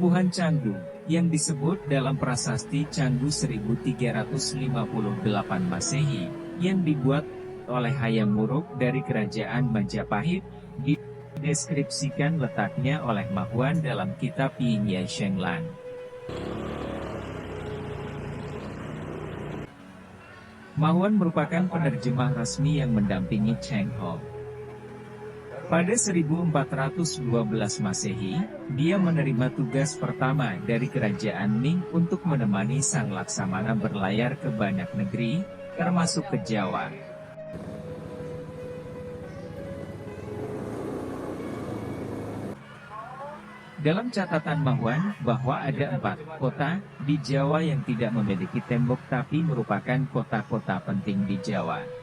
Pelabuhan Canggu, yang disebut dalam prasasti Canggu 1358 Masehi, yang dibuat oleh Hayam Wuruk dari Kerajaan Majapahit, dideskripsikan letaknya oleh Mahuan dalam kitab Yin Yai Sheng Lan. Mahuan merupakan penerjemah resmi yang mendampingi Cheng Ho. Pada 1412 Masehi, dia menerima tugas pertama dari Kerajaan Ming untuk menemani Sang Laksamana berlayar ke banyak negeri, termasuk ke Jawa. Dalam catatan Mahuan, bahwa ada 4 kota di Jawa yang tidak memiliki tembok tapi merupakan kota-kota penting di Jawa.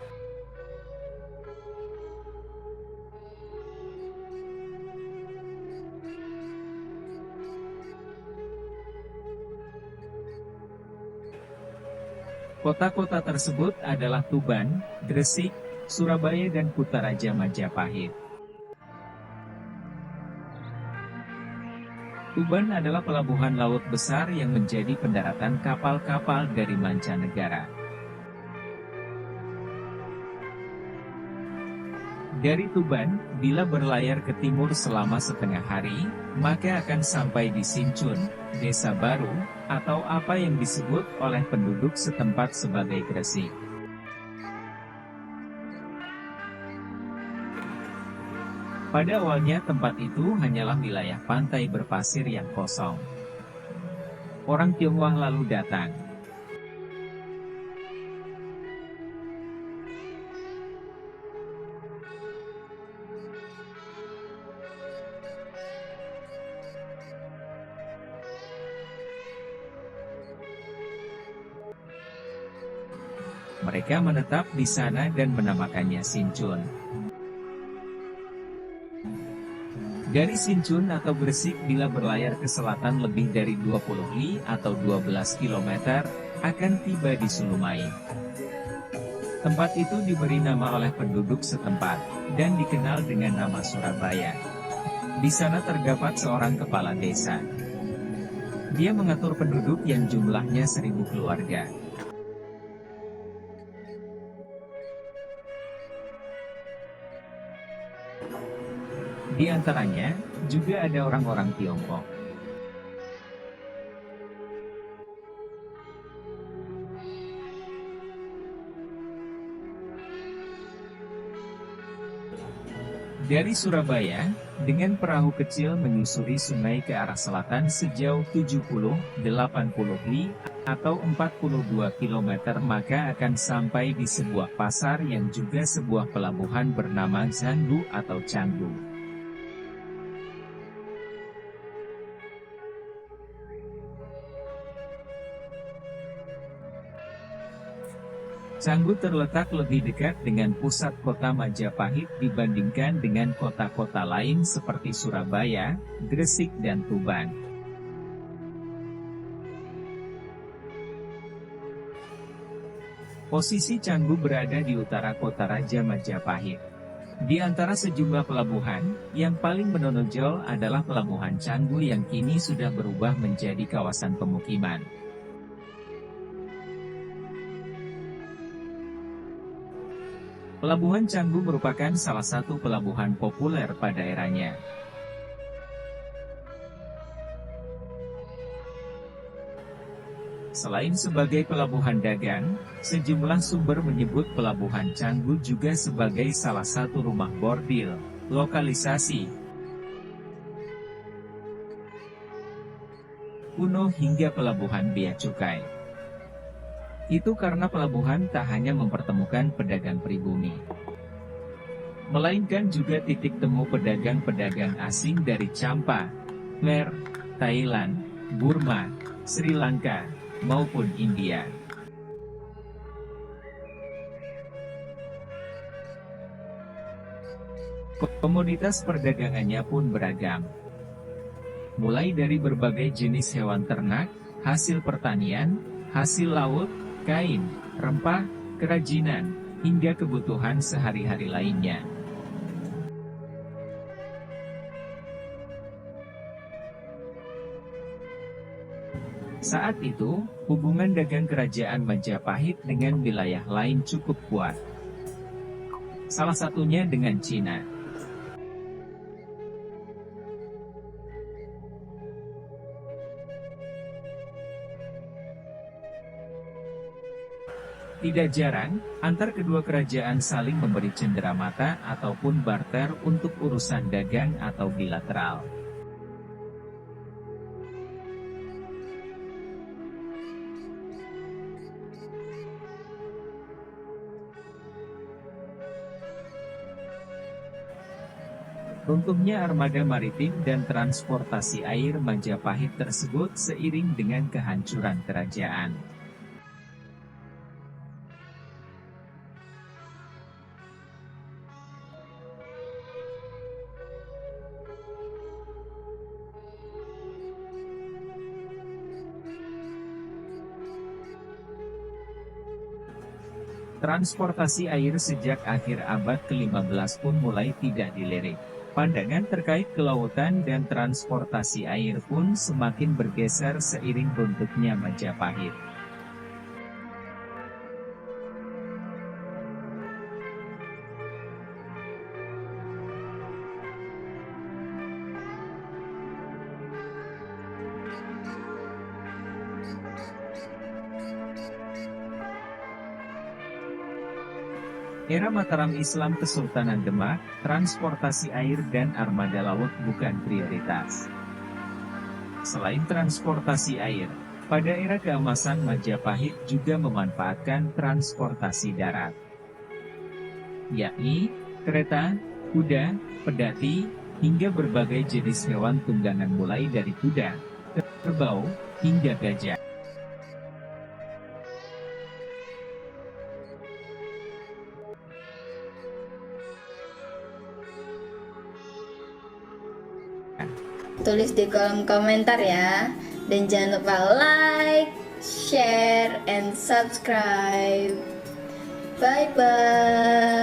Kota-kota tersebut adalah Tuban, Gresik, Surabaya dan Kutaraja Majapahit. Tuban adalah pelabuhan laut besar yang menjadi pendaratan kapal-kapal dari mancanegara. Dari Tuban, bila berlayar ke timur selama setengah hari, maka akan sampai di Sincun, Desa Baru, atau apa yang disebut oleh penduduk setempat sebagai Gresik. Pada awalnya tempat itu hanyalah wilayah pantai berpasir yang kosong. Orang Tionghoa lalu datang. Mereka menetap di sana dan menamakannya Sincun. Dari Sincun atau Gresik bila berlayar ke selatan lebih dari 20 li atau 12 km, akan tiba di Sulumai. Tempat itu diberi nama oleh penduduk setempat, dan dikenal dengan nama Surabaya. Di sana terdapat seorang kepala desa. Dia mengatur penduduk yang jumlahnya 1000 keluarga. Di antaranya, juga ada orang-orang Tiongkok. Dari Surabaya, dengan perahu kecil menyusuri sungai ke arah selatan sejauh 70-80 li, atau 42 km maka akan sampai di sebuah pasar yang juga sebuah pelabuhan bernama Zandu atau Canggu. Canggu terletak lebih dekat dengan pusat kota Majapahit dibandingkan dengan kota-kota lain seperti Surabaya, Gresik dan Tuban. Posisi Canggu berada di utara kota Raja Majapahit. Di antara sejumlah pelabuhan, yang paling menonjol adalah Pelabuhan Canggu yang kini sudah berubah menjadi kawasan pemukiman. Pelabuhan Canggu merupakan salah satu pelabuhan populer pada eranya. Selain sebagai pelabuhan dagang, sejumlah sumber menyebut Pelabuhan Canggu juga sebagai salah satu rumah bordil, lokalisasi kuno hingga pelabuhan bea cukai. Itu karena pelabuhan tak hanya mempertemukan pedagang pribumi, melainkan juga titik temu pedagang-pedagang asing dari Champa, Khmer, Thailand, Burma, Sri Lanka, maupun India. Komoditas perdagangannya pun beragam. Mulai dari berbagai jenis hewan ternak, hasil pertanian, hasil laut, kain, rempah, kerajinan, hingga kebutuhan sehari-hari lainnya. Saat itu, hubungan dagang kerajaan Majapahit dengan wilayah lain cukup kuat. Salah satunya dengan Cina. Tidak jarang, antar kedua kerajaan saling memberi cenderamata ataupun barter untuk urusan dagang atau bilateral. Runtuhnya armada maritim dan transportasi air Majapahit tersebut seiring dengan kehancuran kerajaan. Transportasi air sejak akhir abad ke-15 pun mulai tidak dilirik. Pandangan terkait kelautan dan transportasi air pun semakin bergeser seiring runtuhnya Majapahit. Era Mataram Islam Kesultanan Demak, transportasi air dan armada laut bukan prioritas. Selain transportasi air, pada era keemasan Majapahit juga memanfaatkan transportasi darat, yakni kereta, kuda, pedati, hingga berbagai jenis hewan tunggangan mulai dari kuda, kerbau, hingga gajah. Tulis di kolom komentar ya. Dan jangan lupa like, share, and subscribe. Bye-bye.